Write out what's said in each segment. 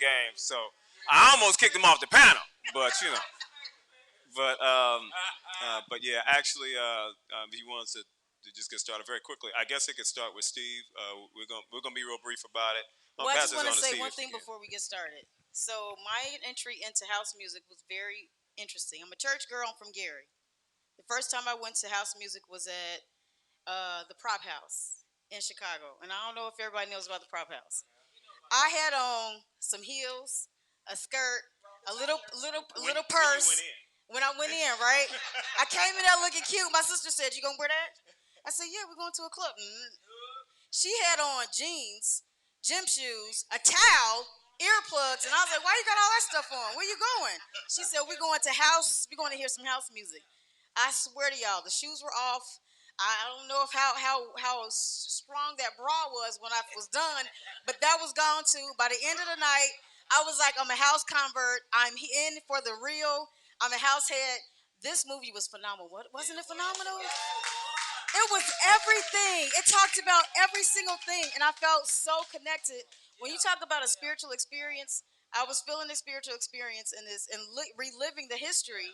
game. So I almost kicked him off the panel, but but yeah, actually, he wants to just get started very quickly. I guess it could start with Steve. We're gonna be real brief about it. Well, I just want to say one thing before we get started. So my entry into house music was very interesting. I'm a church girl. I'm from Gary. The first time I went to house music was at the Prop House in Chicago, and I don't know if everybody knows about the Prop House. I had on some heels, a skirt, a little purse. When I went in, right? I came in there looking cute. My sister said, "You gonna wear that?" I said, "Yeah, we're going to a club." She had on jeans, gym shoes, a towel, earplugs, and I was like, "Why you got all that stuff on? Where you going?" She said, "We're going to hear some house music." I swear to y'all, the shoes were off. I don't know if how strong that bra was when I was done, but that was gone too. By the end of the night, I was like, I'm a house convert. I'm in for the real. I'm a house head. This movie was phenomenal. Wasn't it phenomenal? It was everything. It talked about every single thing, and I felt so connected. When you talk about a spiritual experience, I was feeling the spiritual experience in this and reliving the history,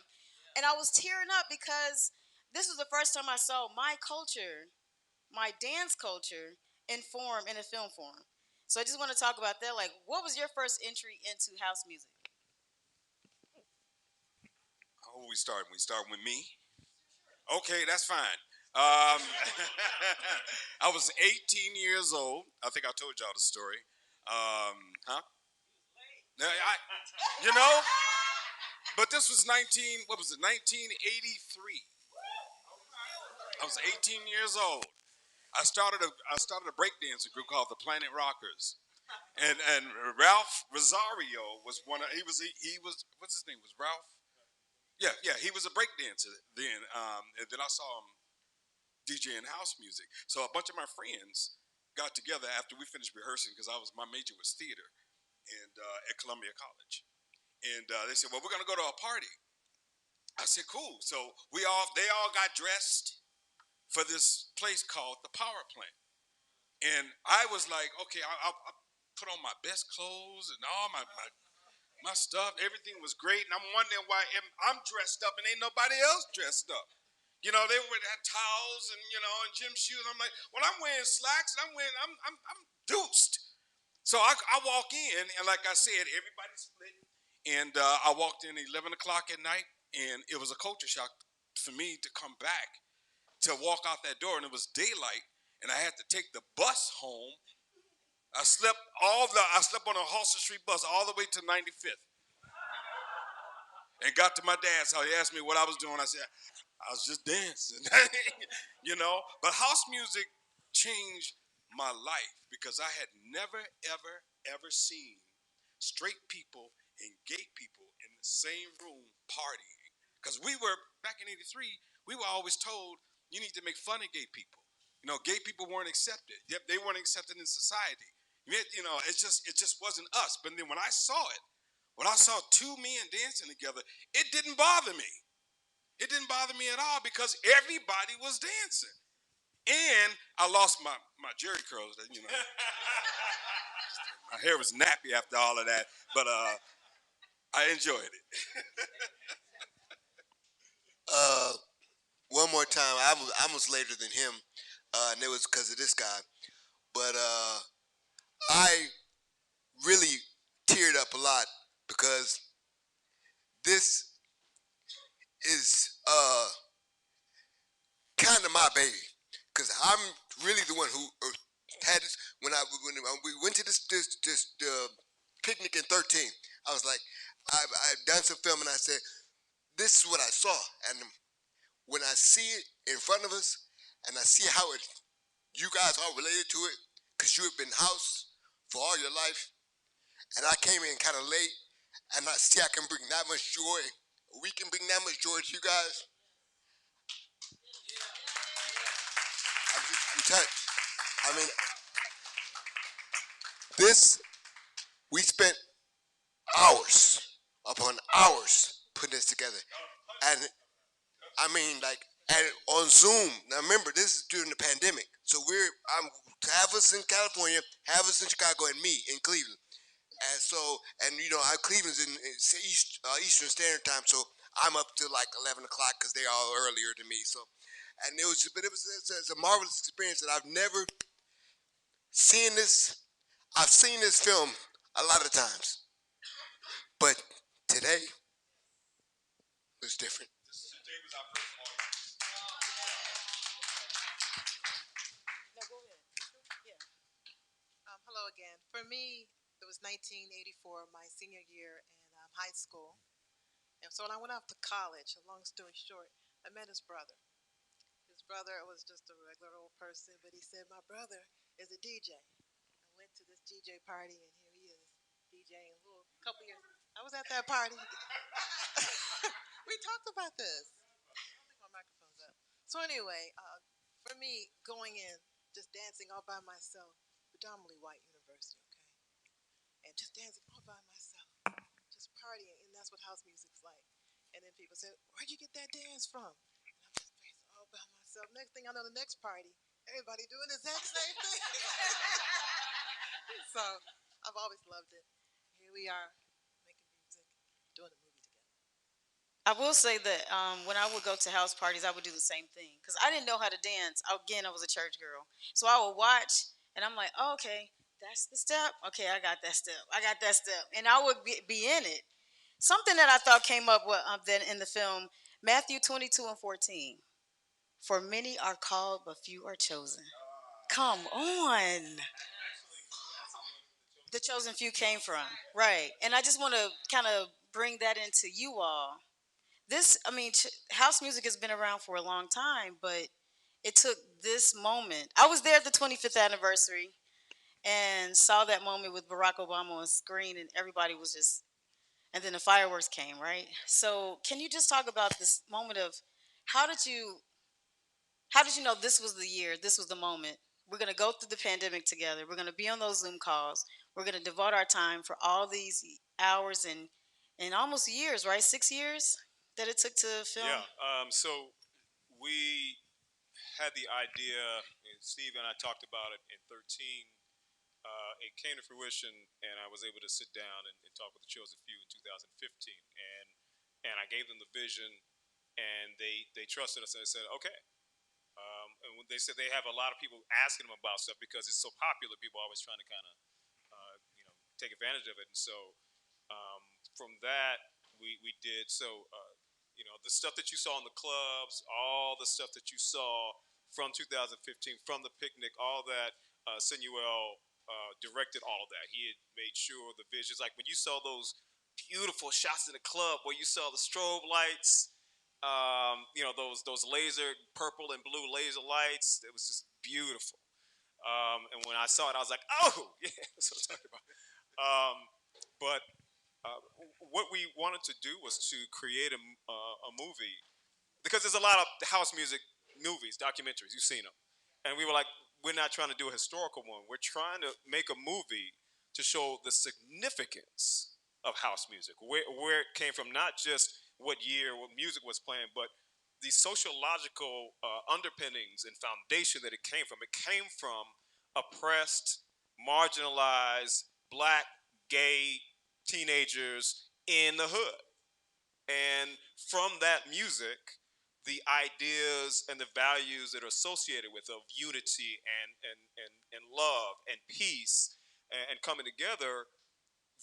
and I was tearing up because this was the first time I saw my culture, my dance culture, in a film form. So I just want to talk about that. Like, what was your first entry into house music? Oh, we start with me. Okay, that's fine. Um, I was 18 years old. I think I told y'all the story. Huh? You know, but this was 19. What was it? 1983. I was 18 years old. I started a breakdancing group called the Planet Rockers, and Ralph Rosario was one of he was what's his name was Ralph. Yeah, he was a breakdancer then. And then I saw him DJing house music. So a bunch of my friends got together after we finished rehearsing because my major was theater, and at Columbia College, and they said, "Well, we're gonna go to a party." I said, "Cool." So they all got dressed for this place called the Power Plant, and I was like, "Okay, I'll put on my best clothes and all my stuff. Everything was great, and I'm wondering why I'm dressed up and ain't nobody else dressed up. You know, they had towels and and gym shoes. I'm like, well, I'm wearing slacks and I'm deuced. So I walk in, and like I said, everybody split. And I walked in 11 o'clock at night, and it was a culture shock for me to come back to walk out that door, and it was daylight, and I had to take the bus home. I slept on a Halsted Street bus all the way to 95th, and got to my dad's house. He asked me what I was doing. I said I was just dancing, But house music changed my life because I had never, ever, ever seen straight people and gay people in the same room partying. Because back in '83, we were always told you need to make fun of gay people. Gay people weren't accepted. Yep, they weren't accepted in society. It just wasn't us. But then when I saw two men dancing together, it didn't bother me. It didn't bother me at all because everybody was dancing. And I lost my jerry curls. My hair was nappy after all of that, but I enjoyed it. Uh, One more time. I was later than him, and it was because of this guy. But I really teared up a lot because this is kind of my baby. Because I'm really the one who had this when we went to this picnic in 13. I was like, I've done some film, and I said, this is what I saw, and when I see it in front of us, and I see how you guys are related to it, because you have been house for all your life, and I came in kind of late, and I see I can bring that much joy. We can bring that much joy to you guys. I'm touched. I mean, we spent hours upon hours putting this together, and I mean, like, and on Zoom. Now remember, this is during the pandemic, so have us in California, have us in Chicago, and me in Cleveland. And so, and Cleveland's in Eastern Standard Time, so I'm up to like 11 o'clock because they're all earlier than me. So, and it's a marvelous experience that I've never seen this. I've seen this film a lot of times, but today was different. Today was our first audience. No, go ahead. Yeah. Hello again. For me, it was 1984, my senior year in high school. And so when I went off to college, a long story short, I met his brother. His brother was just a regular old person, but he said, my brother is a DJ. I went to this DJ party, and here he is, DJing a little couple years. I was at that party. We talked about this. I think my microphone's up. So anyway, for me, going in, just dancing all by myself, predominantly white university, okay? And just dancing all by myself, just partying, and that's what house music's like. And then people say, "Where'd you get that dance from?" And I'm just dancing all by myself. Next thing I know, the next party, everybody doing the exact same thing. So I've always loved it. Here we are, making music, doing a movie together. I will say that when I would go to house parties, I would do the same thing because I didn't know how to dance. Again, I was a church girl, so I would watch, and I'm like, oh, okay, that's the step. Okay, I got that step. I got that step, and I would be in it. Something that I thought came up with then in the film Matthew 22:14. For many are called, but few are chosen. Come on. The chosen few came from. Right. And I just want to kind of bring that into you all. I mean, house music has been around for a long time, but it took this moment. I was there at the 25th anniversary and saw that moment with Barack Obama on screen, and everybody was just, and then the fireworks came, right? So, can you just talk about this moment of how did you how did you know this was the year, this was the moment? We're going to go through the pandemic together. We're going to be on those Zoom calls. We're going to devote our time for all these hours and almost years, right? 6 years that it took to film. Yeah. So we had the idea, and Steve and I talked about it in 13. It came to fruition, and I was able to sit down and talk with the Chosen Few in 2015, and I gave them the vision, and they trusted us, and they said, okay. And when they said they have a lot of people asking them about stuff because it's so popular, people are always trying to kind of take advantage of it, and so um, from that we did so. The stuff that you saw in the clubs, all the stuff that you saw from 2015, from the picnic, all that. Sinuel directed all of that. He had made sure the visions, like when you saw those beautiful shots in the club where you saw the strobe lights, those laser purple and blue laser lights. It was just beautiful. And when I saw it, I was like, oh yeah, that's what I'm talking about. Um, but what we wanted to do was to create a movie because there's a lot of house music movies, documentaries. You've seen them, and we were like, we're not trying to do a historical one. We're trying to make a movie to show the significance of house music, where it came from, not just what year, what music was playing, but the sociological underpinnings and foundation that it came from. It came from oppressed, marginalized, black, gay teenagers in the hood. And from that music, the ideas and the values that are associated with of unity and love and peace and coming together,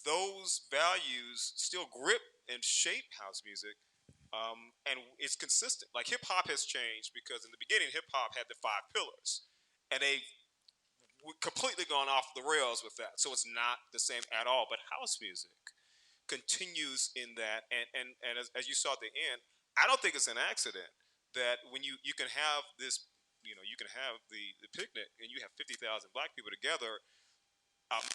those values still grip and shape house music. And it's consistent. Like hip hop has changed because in the beginning, hip hop had the five pillars, and they completely gone off the rails with that. So it's not the same at all. But house music continues in that, and as you saw at the end, I don't think it's an accident that when you can have this, you can have the picnic and you have 50,000 black people together, um,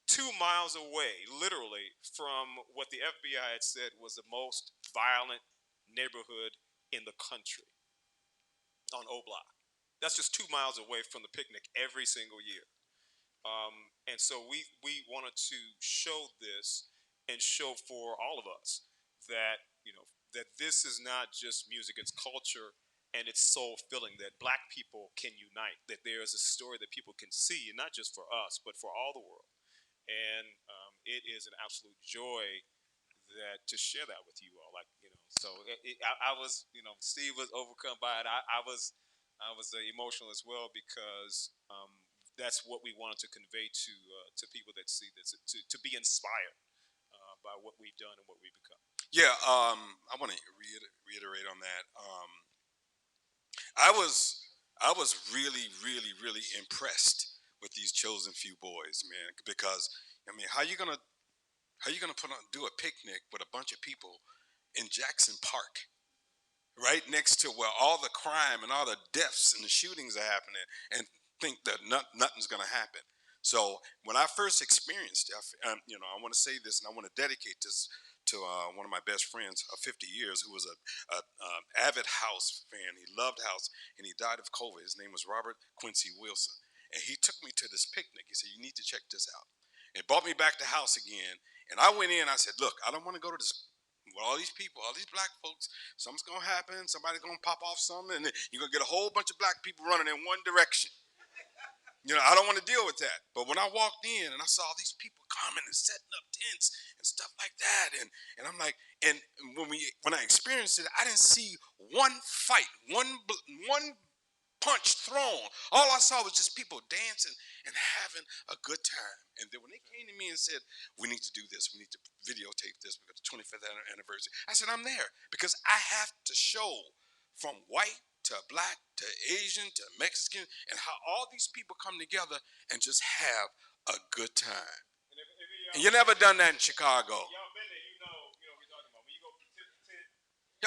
2 miles away, literally from what the FBI had said was the most violent neighborhood in the country on O Block. That's just 2 miles away from the picnic every single year. And so we wanted to show this and show for all of us that that this is not just music; it's culture and it's soul filling. That Black people can unite. That there is a story that people can see, not just for us, but for all the world. and it is an absolute joy that to share that with you all. Like so I was Steve was overcome by it. I was emotional as well because that's what we wanted to convey to people that see this to be inspired by what we've done and what we've become. Yeah, I want to reiterate on that. I was really, really, really impressed with these chosen few boys, man. Because I mean, how you gonna do a picnic with a bunch of people in Jackson Park, right next to where all the crime and all the deaths and the shootings are happening, and think that nothing's gonna happen? So when I first experienced it, I want to say this, and I want to dedicate this to one of my best friends of 50 years, who was a avid House fan. He loved House, and he died of COVID. His name was Robert Quincy Wilson, and he took me to this picnic. He said, "You need to check this out." It brought me back to House again, and I went in. I said, "Look, I don't want to go to this with all these people, all these black folks. Something's gonna happen. Somebody's gonna pop off something, and you're gonna get a whole bunch of black people running in one direction. I don't want to deal with that." But when I walked in and I saw these people coming and setting up tents and stuff like that, and I'm like, and when I experienced it, I didn't see one fight, one punch thrown. All I saw was just people dancing and having a good time. And then when they came to me and said, "We need to do this, we need to videotape this because the 25th anniversary," I said, "I'm there because I have to show from white to black to Asian to Mexican and how all these people come together and just have a good time." And you never done that in Chicago. Y'all been there, we're talking about when you go to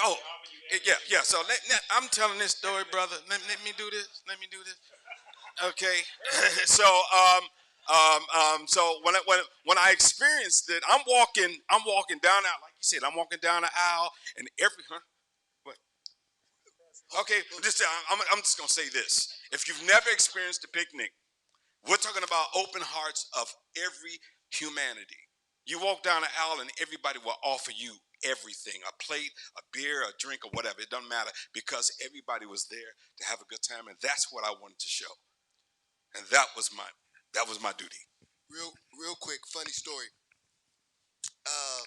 Oh, yeah. So I'm telling this story, brother. Let me do this. Let me do this. Okay. So so when I experienced it, I'm walking down out, like you said, I'm walking down the aisle, and what? Okay, I'm just gonna say this. If you've never experienced a picnic, we're talking about open hearts of every humanity. You walk down the aisle and everybody will offer you everything, a plate, a beer, a drink, or whatever. It doesn't matter because everybody was there to have a good time, and that's what I wanted to show. And that was my duty. Real quick, funny story. Uh,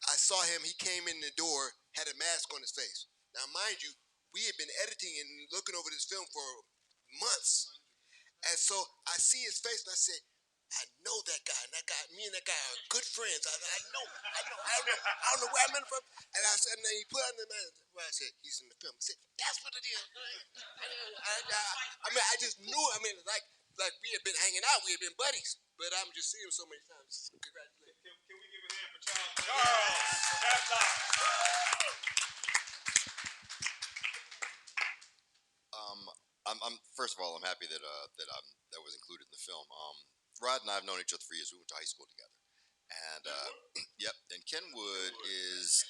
I saw him. He came in the door, had a mask on his face. Now, mind you, we had been editing and looking over this film for months, and so I see his face, and I said, "I know that guy. And that guy, me and that guy are good friends. I know. I don't know where I met him from." And I said, and then he put on the mask. Well, I said, "He's in the film." I said, "That's what it is." I mean, I just knew. I mean, like we had been hanging out. We had been buddies. But I'm just seeing him so many times. Congratulations. Can we give a hand for Charles? Charles, I'm first of all, I'm happy that was included in the film. Rod and I have known each other for years. We went to high school together, and yep. And Kenwood is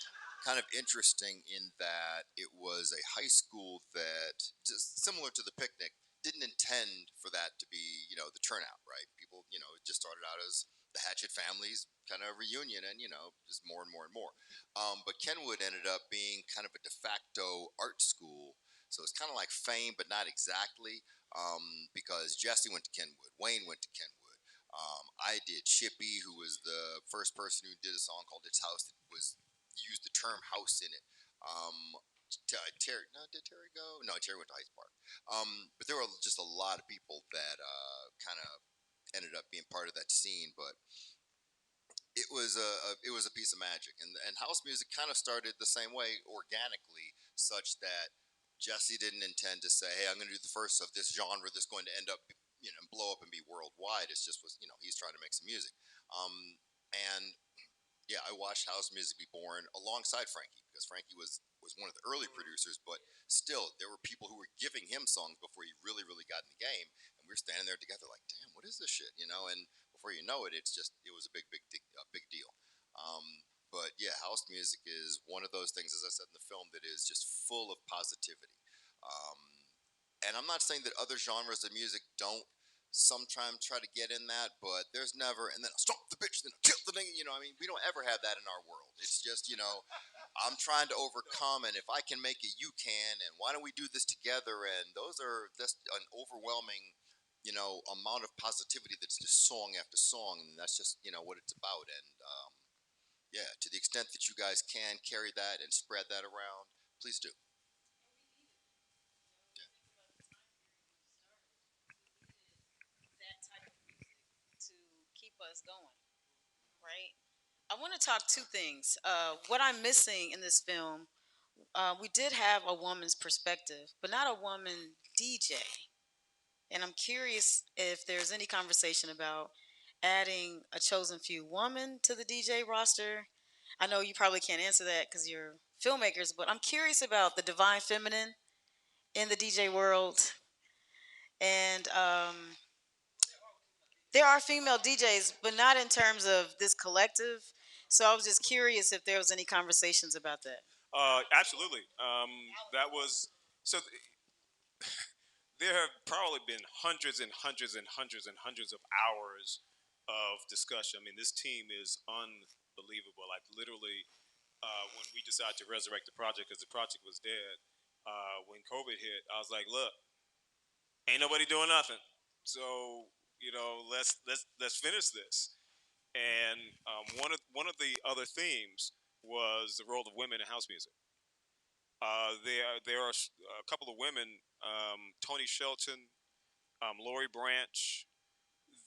kind of interesting in that it was a high school that, just similar to the picnic, didn't intend for that to be, the turnout, right? People, it just started out as the Hatchet Families kind of reunion, and just more and more and more. But Kenwood ended up being kind of a de facto art school, so it's kind of like Fame, but not exactly, because Jesse went to Kenwood, Wayne went to Kenwood. I did. Chippy, who was the first person who did a song called "It's House" that was used the term house in it. Terry, no, did Terry go? No, Terry went to Hyde Park. But there were just a lot of people that kind of ended up being part of that scene. But it was a piece of magic, and house music kind of started the same way, organically, such that Jesse didn't intend to say, "Hey, I'm going to do the first of this genre that's going to end up, blow up and be worldwide." It's just was, he's trying to make some music, and yeah, I watched house music be born alongside Frankie, because Frankie was one of the early producers, but still there were people who were giving him songs before he really got in the game, and we were standing there together like, "Damn, what is this shit?" And before you know it, it was a big deal. But yeah, house music is one of those things, as I said in the film, that is just full of positivity. Um, and I'm not saying that other genres of music don't sometimes try to get in that, but there's never, and then I'll stop the bitch, then I'll kill the thing. I mean, we don't ever have that in our world. It's just, I'm trying to overcome, and if I can make it, you can, and why don't we do this together? And those are just an overwhelming, amount of positivity that's just song after song, and that's just what it's about. And yeah, to the extent that you guys can carry that and spread that around, please do. That type of music to keep us going, right? I want to talk two things. What I'm missing in this film, we did have a woman's perspective, but not a woman DJ. And I'm curious if there's any conversation about adding a chosen few woman to the DJ roster. I know you probably can't answer that because you're filmmakers, but I'm curious about the divine feminine in the DJ world. And there are female DJs, but not in terms of this collective. So I was just curious if there was any conversations about that. Absolutely. That was so. There have probably been hundreds and hundreds and hundreds and hundreds of hours of discussion. I mean, this team is unbelievable. Like literally, when we decided to resurrect the project because the project was dead, when COVID hit, I was like, "Look, ain't nobody doing nothing. So let's finish this." And one of the other themes was the role of women in house music. There are a couple of women, Tony Shelton, Lori Branch.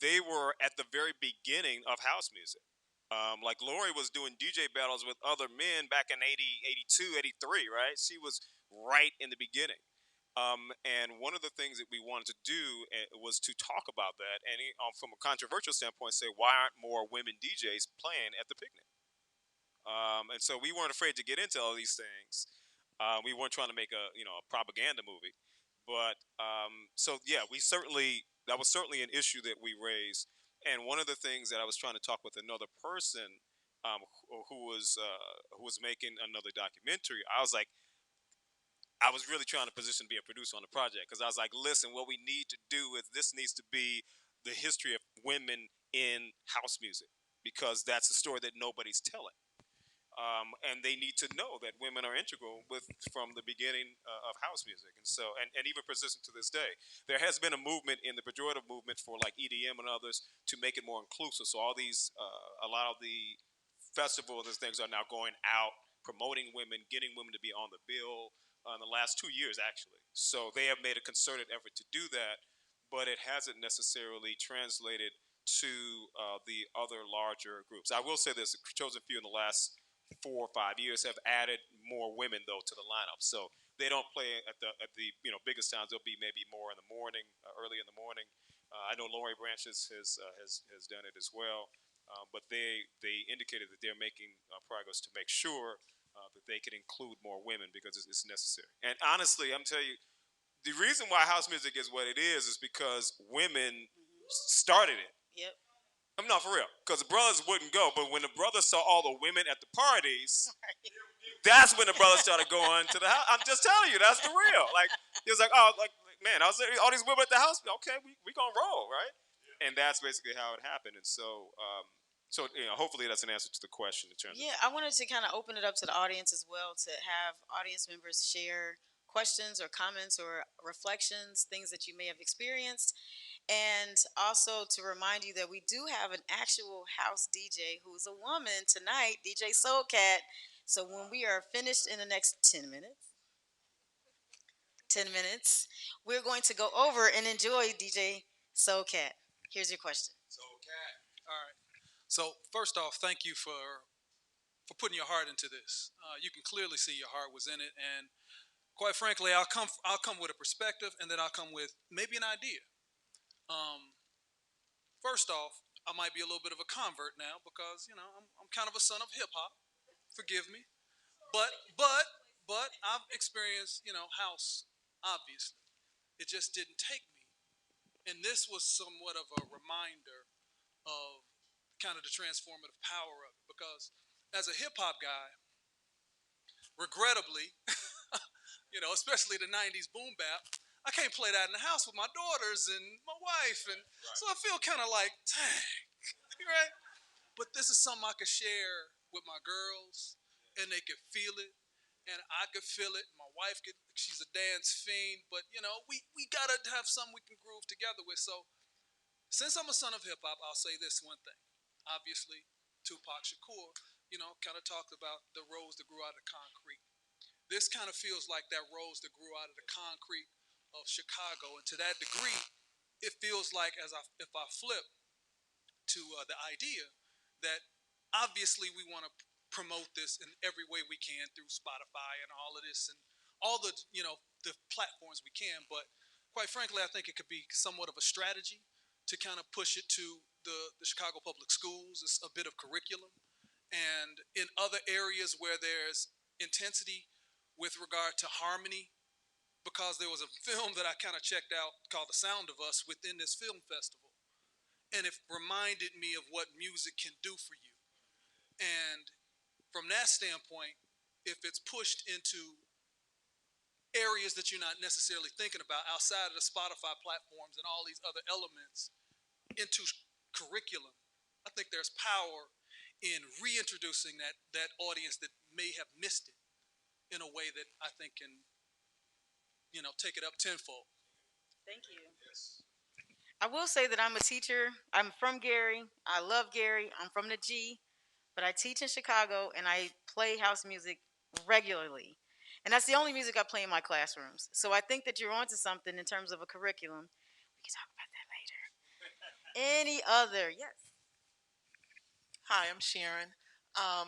They were at the very beginning of house music. Like Lori was doing DJ battles with other men back in 80, 82, 83, right? She was right in the beginning. And one of the things that we wanted to do was to talk about that, and from a controversial standpoint, say why aren't more women DJs playing at the picnic? And so we weren't afraid to get into all these things. We weren't trying to make a propaganda movie, but so yeah, we certainly that was certainly an issue that we raised. And one of the things that I was trying to talk with another person who was making another documentary, I was really trying to position to be a producer on the project because I was like, listen, what we need to do is this needs to be the history of women in house music because that's a story that nobody's telling. And they need to know that women are integral from the beginning of house music, and so and even persistent to this day. There has been a movement in the pejorative movement for like EDM and others to make it more inclusive. So all these, a lot of the festivals and things are now going out promoting women, getting women to be on the bill. In the last 2 years, actually, so they have made a concerted effort to do that, but it hasn't necessarily translated to the other larger groups. I will say this: the Chosen Few in the last 4 or 5 years have added more women though to the lineup. So they don't play at the biggest times. They'll be maybe more in the morning, early in the morning. I know Lori Branches has done it as well, but they indicated that they're making progress to make sure that they can include more women because it's necessary. And honestly, I'm telling you, the reason why house music is what it is because women started it. Yep. I'm not for real, because the brothers wouldn't go. But when the brothers saw all the women at the parties, that's when the brothers started going to the house. I'm just telling you, that's the real. Like he was like, oh, like man, I was all these women at the house. Okay, we gonna roll, right? And that's basically how it happened. And so, hopefully that's an answer to the question in terms. Yeah, I wanted to kind of open it up to the audience as well to have audience members share questions or comments or reflections, things that you may have experienced. And also to remind you that we do have an actual house DJ who's a woman tonight, DJ Soul Cat. So when we are finished in the next 10 minutes, we're going to go over and enjoy DJ Soul Cat. Here's your question. Soul Cat. All right. So first off, thank you for putting your heart into this. You can clearly see your heart was in it, and quite frankly, I'll come with a perspective, and then I'll come with maybe an idea. Um, First off, I might be a little bit of a convert now because I'm kind of a son of hip hop. Forgive me, but but but I've experienced house. Obviously, it just didn't take me, and this was somewhat of a reminder of kind of the transformative power of it because as a hip hop guy, regrettably, especially the '90s boom bap, I can't play that in the house with my daughters and my wife, and so I feel kind of like, dang, right? But this is something I could share with my girls, and they could feel it, and I could feel it. My wife could. She's a dance fiend, but we gotta have something we can groove together with. So since I'm a son of hip hop, I'll say this one thing. Obviously, Tupac Shakur, kind of talked about the rose that grew out of concrete. This kind of feels like that rose that grew out of the concrete of Chicago, and to that degree, it feels like if I flip to the idea that obviously we want to promote this in every way we can through Spotify and all of this and all the platforms we can, but quite frankly, I think it could be somewhat of a strategy to kind of push it to the Chicago public schools. It's a bit of curriculum, and in other areas where there's intensity with regard to harmony, because there was a film that I kind of checked out called The Sound of Us within this film festival, and it reminded me of what music can do for you. And from that standpoint, if it's pushed into areas that you're not necessarily thinking about outside of the Spotify platforms and all these other elements into curriculum, I think there's power in reintroducing that audience that may have missed it in a way that I think can, take it up tenfold. Thank you. I will say that I'm a teacher. I'm from Gary. I love Gary. I'm from the G, but I teach in Chicago and I play house music regularly. And that's the only music I play in my classrooms. So I think that you're onto something in terms of a curriculum. We can talk about that later. Any other? Yes. Hi, I'm Sharon,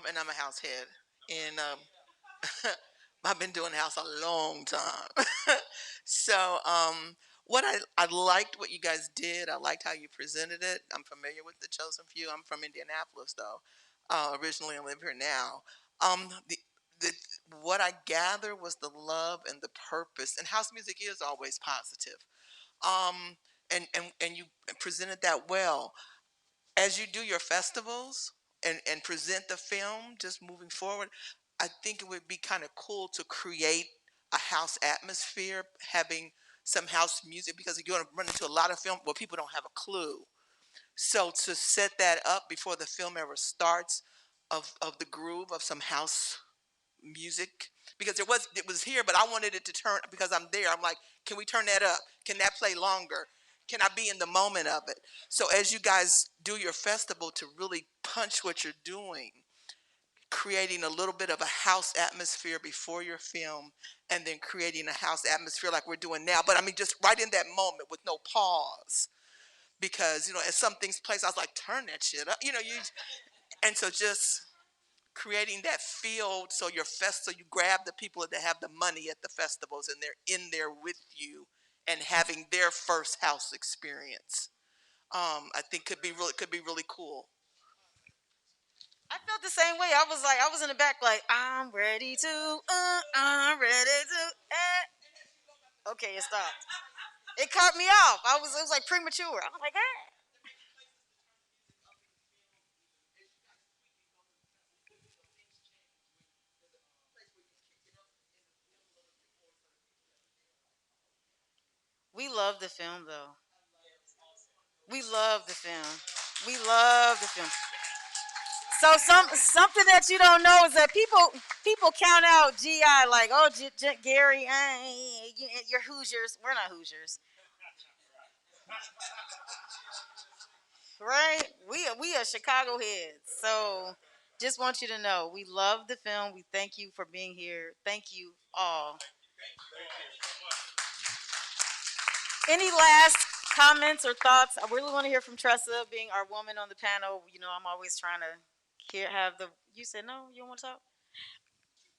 and I'm a house head. And I've been doing house a long time. so, what I liked what you guys did. I liked how you presented it. I'm familiar with the Chosen Few. I'm from Indianapolis, though. Originally, I live here now. The what I gather was the love and the purpose. And house music is always positive. Um, and you presented that well as you do your festivals and present the film just moving forward. I think it would be kind of cool to create a house atmosphere, having some house music, because you're going to run into a lot of film where people don't have a clue. So to set that up before the film ever starts, of the groove of some house music, because it was here, but I wanted it to turn, because I'm there. I'm like, can we turn that up? Can that play longer? Can I be in the moment of it? So as you guys do your festival, to really punch what you're doing, creating a little bit of a house atmosphere before your film, and then creating a house atmosphere like we're doing now. But I mean, just right in that moment with no pause, because as some things place, I was like, turn that shit up, and so just creating that field, so so you grab the people that have the money at the festivals and they're in there with you and having their first house experience. I think could be really cool. I felt the same way. I was in the back, like, I'm ready to. Okay, it stopped. It caught me off. It was like premature. I was like, ah. We love the film, though. We love the film. We love the film. So something that you don't know is that people count out GI like, oh, Gary, you're Hoosiers. We're not Hoosiers, right? We are Chicago heads. So just want you to know we love the film. We thank you for being here. Thank you all. Any last comments or thoughts? I really want to hear from Tressa, being our woman on the panel. I'm always trying to have the. You said no. You don't want to talk.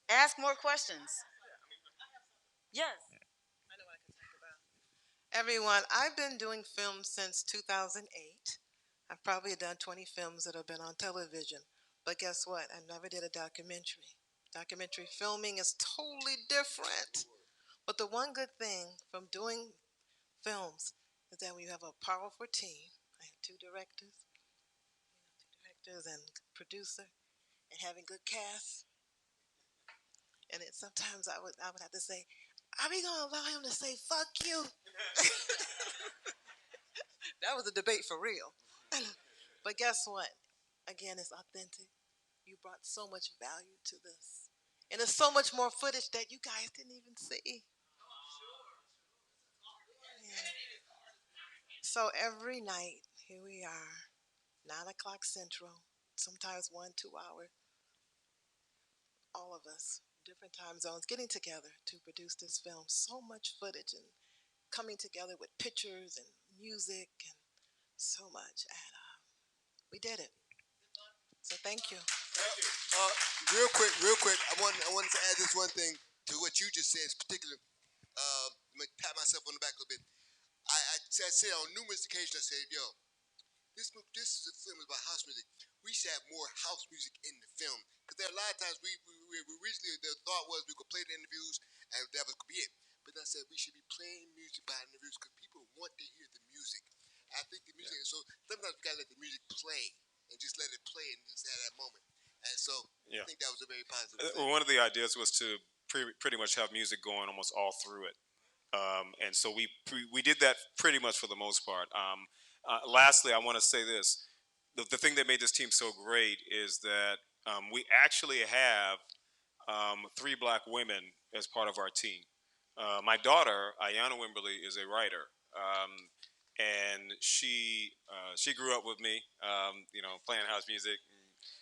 Ask more questions. Yes. I know what I can talk about. Everyone, I've been doing films since 2008. I've probably done 20 films that have been on television. But guess what? I never did a documentary. Documentary filming is totally different. But the one good thing from doing films is that when you have a powerful team, I have two directors and producer, and having good cast. And it sometimes I would have to say, are we gonna allow him to say fuck you? That was a debate for real. But guess what? Again, it's authentic. You brought so much value to this. And there's so much more footage that you guys didn't even see. Yeah. So every night, here we are, 9 o'clock Central, sometimes 1, 2 hour, all of us, different time zones, getting together to produce this film. So much footage and coming together with pictures and music and so much. And we did it. So thank you. Uh, real quick, I wanted to add this one thing to what you just said, particularly. Let me pat myself on the back a little bit. I said on numerous occasions, I said, yo, this is a film about house music. We should have more house music in the film. Because there are a lot of times we originally, the thought was we could play the interviews and that was could be it. But I said we should be playing music by interviews because people want to hear the music. I think the music, so sometimes we gotta let the music play and just let it play and just have that moment. And so I think that was a very positive thing. One of the ideas was to pretty much have music going almost all through it. And so we did that pretty much for the most part. Lastly, I want to say this: the thing that made this team so great is that we actually have three black women as part of our team. My daughter, Ayana Wimberly, is a writer, and she grew up with me. Playing house music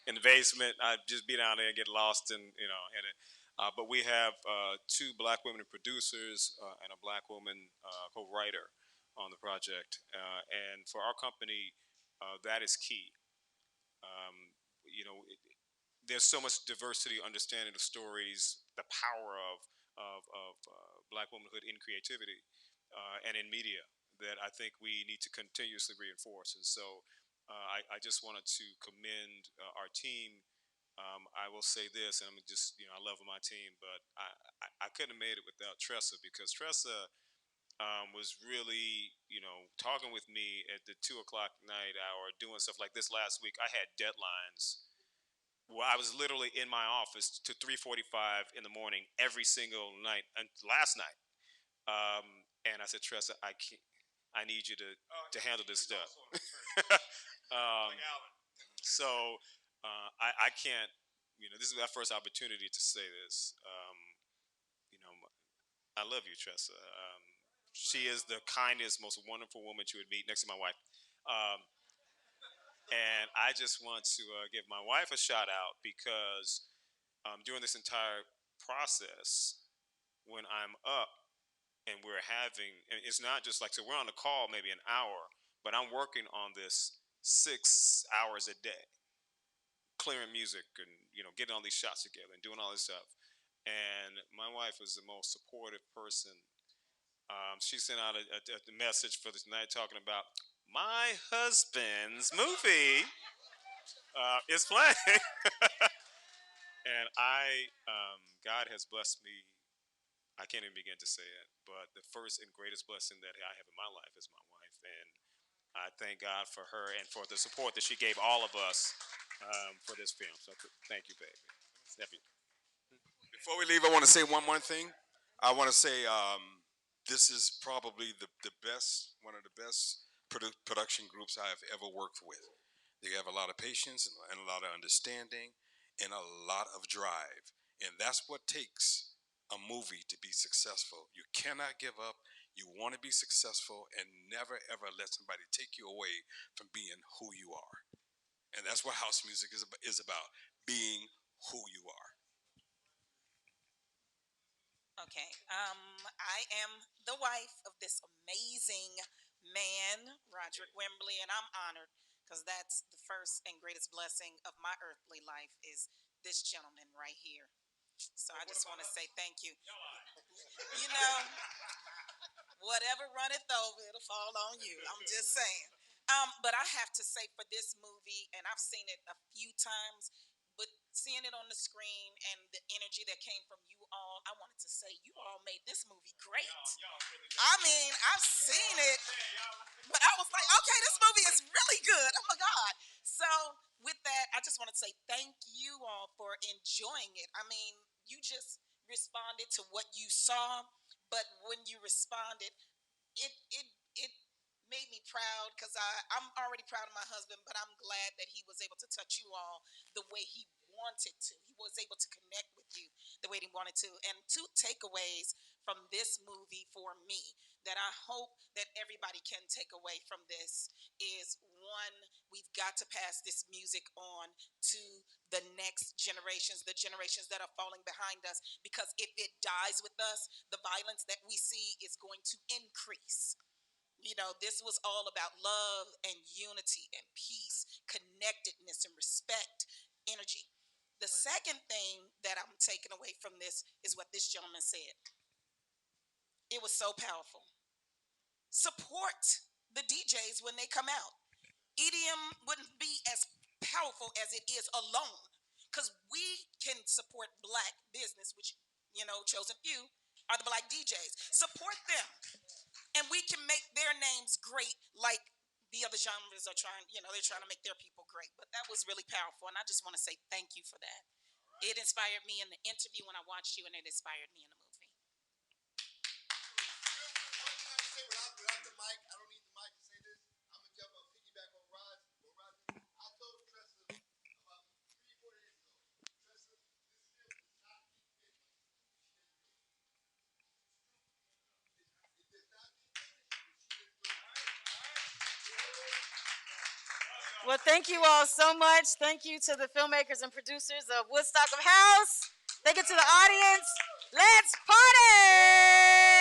in the basement. I'd just be down there and get lost in in it. But we have two black women producers and a black woman co-writer on the project, and for our company, that is key. Um, there's so much diversity, understanding of stories, the power of black womanhood in creativity and in media that I think we need to continuously reinforce. And so I just wanted to commend our team. I will say this, and I'm just, I love my team, but I couldn't have made it without Tressa because Tressa was really, talking with me at the 2 o'clock night hour, doing stuff like this last week. I had deadlines. Well, I was literally in my office to 3:45 in the morning every single night, and last night. And I said, Tressa, I can't. I need you to handle this stuff. um, so I can't. This is my first opportunity to say this. You know, I love you, Tressa. She is the kindest, most wonderful woman you would meet next to my wife. Um, and I just want to give my wife a shout out because during this entire process, when I'm up and we're having, and it's not just like, so we're on the call maybe an hour, but I'm working on this 6 hours a day, clearing music and, getting all these shots together and doing all this stuff. And my wife was the most supportive person. She sent out a message for this night talking about my husband's movie is playing. And God has blessed me. I can't even begin to say it, but the first and greatest blessing that I have in my life is my wife, and I thank God for her and for the support that she gave all of us for this film. So thank you, baby. Before we leave, I want to say one more thing. I want to say this is probably one of the best production groups I have ever worked with. They have a lot of patience and a lot of understanding and a lot of drive. And that's what takes a movie to be successful. You cannot give up. You want to be successful and never ever let somebody take you away from being who you are. And that's what house music is about, being who you are. Okay. I am the wife of this amazing man, Roderick Wimberly, and I'm honored because that's the first and greatest blessing of my earthly life is this gentleman right here. So I just want to say thank you. You know, whatever runneth over, it'll fall on you. I'm just saying. But I have to say for this movie, and I've seen it a few times, but seeing it on the screen and the energy that came from you all, I wanted to say you all made this movie great. I mean, I've seen it, but I was like, okay, this movie is really good. Oh my God. So with that, I just want to say thank you all for enjoying it. I mean, you just responded to what you saw, but when you responded, it made me proud because I'm already proud of my husband, but I'm glad that he was able to touch you all the way he wanted to. He was able to connect with you the way he wanted to. And two takeaways from this movie for me that I hope that everybody can take away from this is one, we've got to pass this music on to the next generations, the generations that are falling behind us, because if it dies with us, the violence that we see is going to increase. You know, this was all about love and unity and peace, connectedness and respect, energy. The second thing that I'm taking away from this is what this gentleman said. It was so powerful. Support the DJs when they come out. EDM wouldn't be as powerful as it is alone, because we can support black business, which, you know, chosen few are the black DJs. Support them, and we can make their names great, like the other genres are trying. You know, they're trying to make their people great. But that was really powerful, and I just want to say thank you for that. It inspired me in the interview when I watched you, and it inspired me in the movie. Well, thank you all so much. Thank you to the filmmakers and producers of Woodstock of House. Thank you to the audience. Let's party!